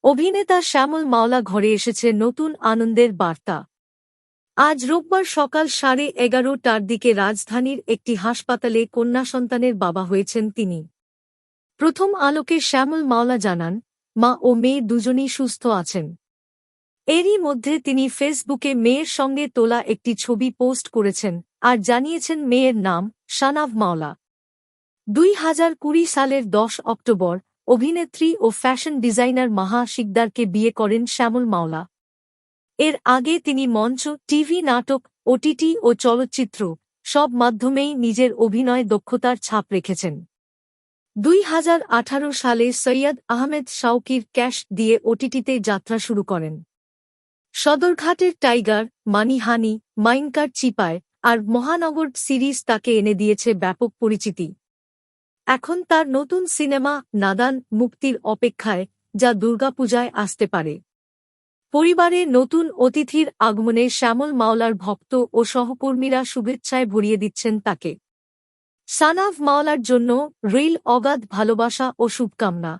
অভিনেতা শ্যামল মাওলা ঘরে এসেছে নতুন আনন্দের বার্তা। আজ রোববার সকাল 11:30টার দিকে রাজধানীর একটি হাসপাতালে কন্যা সন্তানের বাবা হয়েছেন তিনি। প্রথম আলোকে শ্যামল মাওলা জানান, মা ও মেয়ে দুজনই সুস্থ আছেন। এরই মধ্যে তিনি ফেসবুকে মেয়ের সঙ্গে তোলা একটি ছবি পোস্ট করেছেন আর জানিয়েছেন মেয়ের নাম শানাভ মাওলা। 2020 সালের 10 অক্টোবর অভিনেত্রী ও ফ্যাশন ডিজাইনার মাহা শিকদারকে বিয়ে করেন শ্যামল মাওলা। এর আগে তিনি মঞ্চ, টিভি, নাটক, ওটিটি ও চলচ্চিত্র সব মাধ্যমেই নিজের অভিনয় দক্ষতার ছাপ রেখেছেন। 2018 সালে সৈয়দ আহমেদ শাওকির ক্যাশ দিয়ে ওটিটিতে যাত্রা শুরু করেন। সদরঘাটের টাইগার, মানিহানি, মাইনকার চিপায় আর মহানগর সিরিজ তাকে এনে দিয়েছে ব্যাপক পরিচিতি। এখন তার নতুন সিনেমা নাদান মুক্তির অপেক্ষায়, যা দুর্গাপূজায় আসতে পারে। পরিবারে নতুন অতিথির আগমনে শ্যামল মাওলার ভক্ত ও সহকর্মীরা শুভেচ্ছায় ভরিয়ে দিচ্ছেন তাকে। শানাভ মাওলার জন্য রইল অগাধ ভালোবাসা ও শুভকামনা।